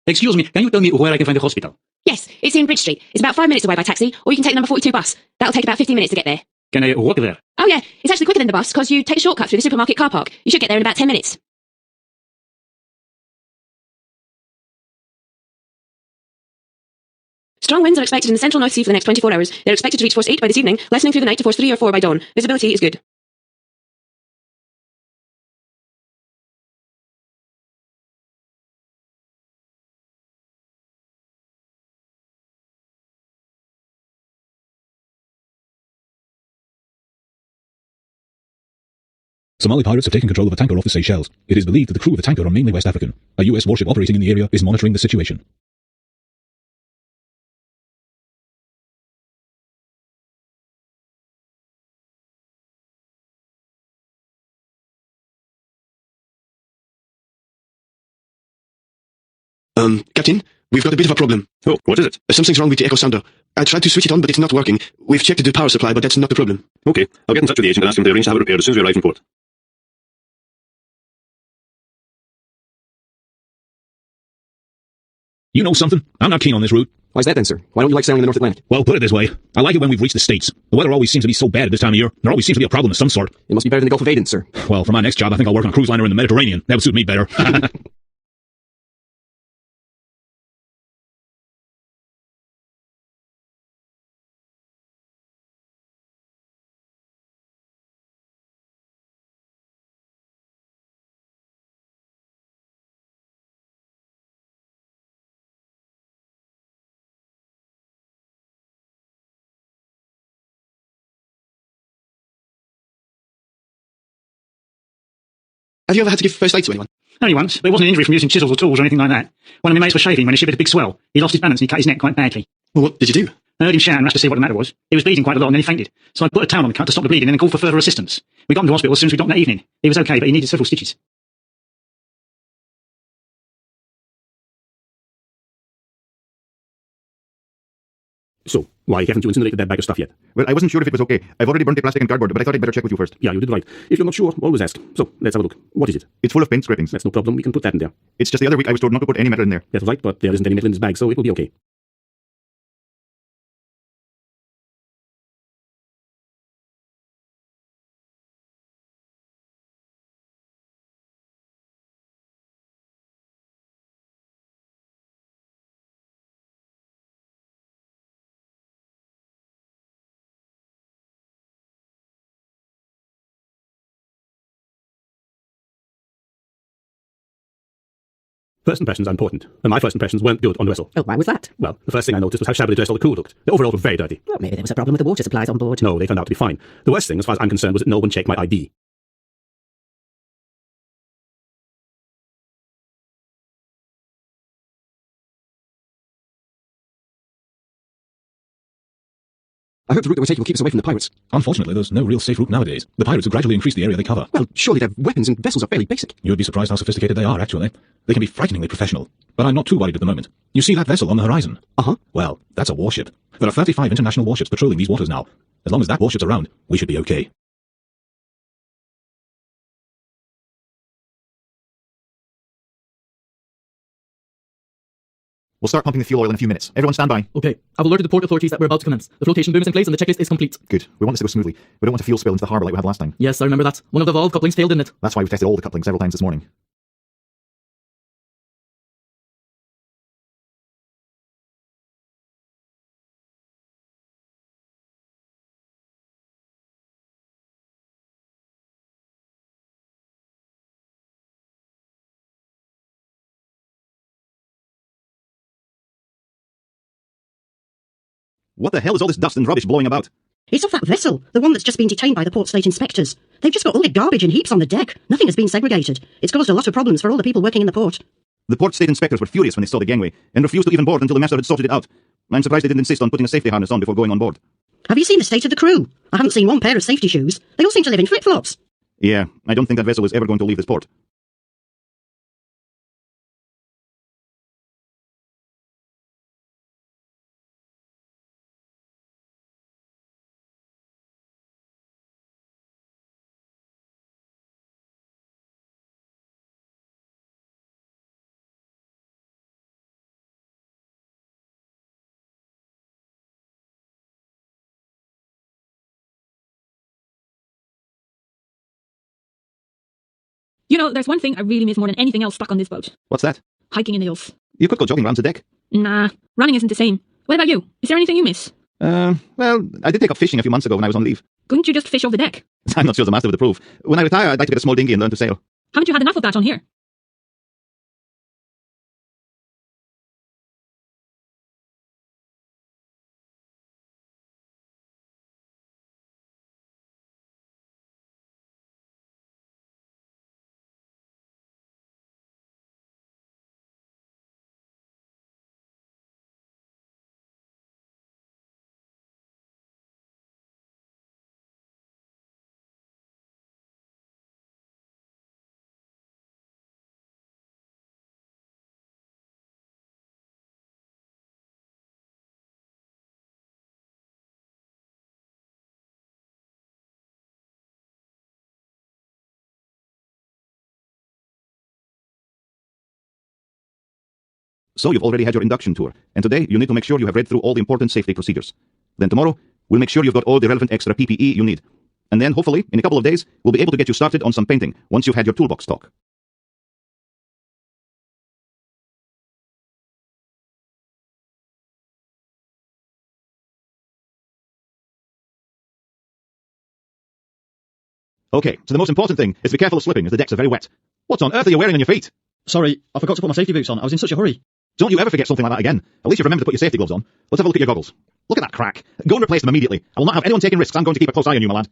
Excuse me, can you tell me where I can find the hospital? Yes, it's in Bridge Street. It's about 5 minutes away by taxi, or you can take the number 42 bus. That'll take about 15 minutes to get there. Can I walk there? Oh yeah, it's actually quicker than the bus, because you take a shortcut through the supermarket car park. You should get there in about 10 minutes. Strong winds are expected in the central North Sea for the next 24 hours. They're expected to reach force 8 by this evening, lessening through the night to force 3 or 4 by dawn. Visibility is good. Somali pirates have taken control of a tanker off the Seychelles. It is believed that the crew of the tanker are mainly West African. A US warship operating in the area is monitoring the situation. Captain, we've got a bit of a problem. Oh, what is it? Something's wrong with the echo sounder. I tried to switch it on, but it's not working. We've checked the power supply, but that's not the problem. Okay, I'll get in touch with the agent and ask him to arrange to have it repaired as soon as we arrive in port. You know something? I'm not keen on this route. Why's that then, sir? Why don't you like sailing in the North Atlantic? Well, put it this way. I like it when we've reached the States. The weather always seems to be so bad at this time of year. There always seems to be a problem of some sort. It must be better than the Gulf of Aden, sir. Well, for my next job, I think I'll work on a cruise liner in the Mediterranean. That would suit me better. Have you ever had to give first aid to anyone? Only once, but it wasn't an injury from using chisels or tools or anything like that. One of my mates was shaving when his ship hit a big swell. He lost his balance and he cut his neck quite badly. Well, what did you do? I heard him shout and rushed to see what the matter was. He was bleeding quite a lot and then he fainted. So I put a towel on the cut to stop the bleeding and then called for further assistance. We got him to hospital as soon as we docked that evening. He was okay, but he needed several stitches. So, why haven't you incinerated that bag of stuff yet? Well, I wasn't sure if it was okay. I've already burnt the plastic and cardboard, but I thought I'd better check with you first. Yeah, you did right. If you're not sure, always ask. So, let's have a look. What is it? It's full of paint scrapings. That's no problem. We can put that in there. It's just the other week I was told not to put any metal in there. That's right, but there isn't any metal in this bag, so it will be okay. First impressions are important, and my first impressions weren't good on the vessel. Oh, why was that? Well, the first thing I noticed was how shabbily dressed all the crew looked. The overalls were very dirty. Well, maybe there was a problem with the water supplies on board. No, they turned out to be fine. The worst thing, as far as I'm concerned, was that no one checked my ID. I hope the route that we're taking will keep us away from the pirates. Unfortunately, there's no real safe route nowadays. The pirates have gradually increased the area they cover. Well, surely their weapons and vessels are fairly basic. You'd be surprised how sophisticated they are, actually. They can be frighteningly professional. But I'm not too worried at the moment. You see that vessel on the horizon? Uh-huh. Well, that's a warship. There are 35 international warships patrolling these waters now. As long as that warship's around, we should be okay. We'll start pumping the fuel oil in a few minutes. Everyone stand by. Okay, I've alerted the port authorities that we're about to commence. The flotation boom is in place and the checklist is complete. Good. We want this to go smoothly. We don't want a fuel spill into the harbour like we had last time. Yes, I remember that. One of the valve couplings failed, didn't it? That's why we've tested all the couplings several times this morning. What the hell is all this dust and rubbish blowing about? It's off that vessel, the one that's just been detained by the Port State inspectors. They've just got all the garbage in heaps on the deck. Nothing has been segregated. It's caused a lot of problems for all the people working in the port. The Port State inspectors were furious when they saw the gangway, and refused to even board until the master had sorted it out. I'm surprised they didn't insist on putting a safety harness on before going on board. Have you seen the state of the crew? I haven't seen one pair of safety shoes. They all seem to live in flip-flops. Yeah, I don't think that vessel is ever going to leave this port. You know, there's one thing I really miss more than anything else stuck on this boat. What's that? Hiking in the hills. You could go jogging around the deck. Nah, running isn't the same. What about you? Is there anything you miss? Well, I did take up fishing a few months ago when I was on leave. Couldn't you just fish off the deck? I'm not sure the master would approve. When I retire, I'd like to get a small dinghy and learn to sail. Haven't you had enough of that on here? So you've already had your induction tour, and today you need to make sure you have read through all the important safety procedures. Then tomorrow, we'll make sure you've got all the relevant extra PPE you need. And then, hopefully, in a couple of days, we'll be able to get you started on some painting once you've had your toolbox talk. Okay, so the most important thing is to be careful of slipping, as the decks are very wet. What on earth are you wearing on your feet? Sorry, I forgot to put my safety boots on. I was in such a hurry. Don't you ever forget something like that again. At least you remember to put your safety gloves on. Let's have a look at your goggles. Look at that crack. Go and replace them immediately. I will not have anyone taking risks. I'm going to keep a close eye on you, my lad.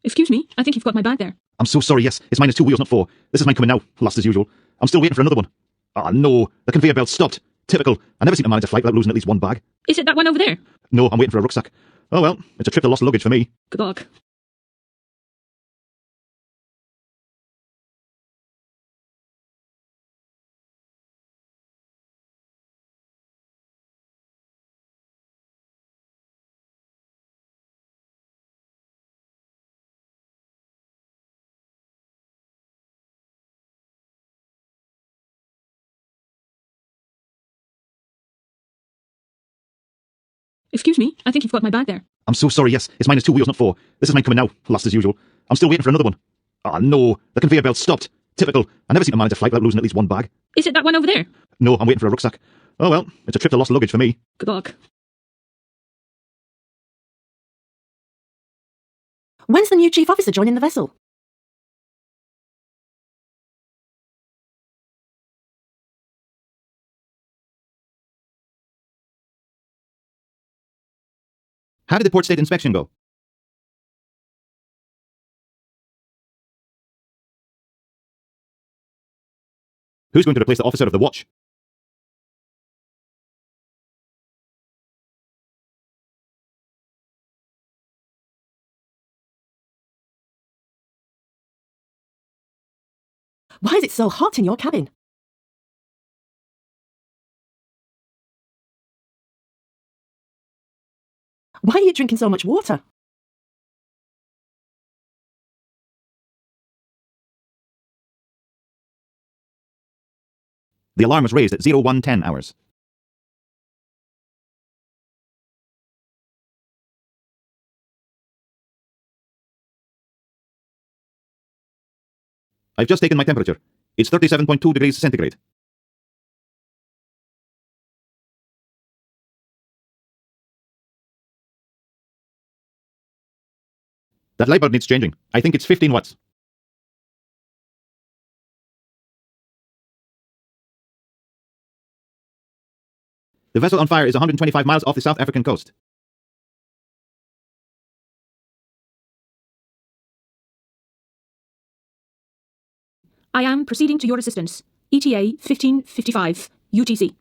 Excuse me, I think you've got my bag there. I'm so sorry, yes. It's mine is 2 wheels, not 4. This is mine coming now. Last as usual. I'm still waiting for another one. Ah, no. The conveyor belt stopped. Typical. I never seem to manage a flight without losing at least one bag. Is it that one over there? No, I'm waiting for a rucksack. Oh well, it's a trip to lost luggage for me. Good luck. Excuse me, I think you've got my bag there. I'm so sorry, yes. It's mine is 2 wheels, not 4. This is mine coming now. Last as usual. I'm still waiting for another one. Ah, no. The conveyor belt stopped. Typical. I never seem to manage a flight without losing at least one bag. Is it that one over there? No, I'm waiting for a rucksack. Oh well, it's a trip to lost luggage for me. Good luck. When's the new chief officer joining the vessel? How did the port state inspection go? Who's going to replace the officer of the watch? Why is it so hot in your cabin? Why are you drinking so much water? The alarm was raised at 0110 hours. I've just taken my temperature. It's 37.2 degrees centigrade. That light bulb needs changing. I think it's 15 watts. The vessel on fire is 125 miles off the South African coast. I am proceeding to your assistance. ETA 1555, UTC.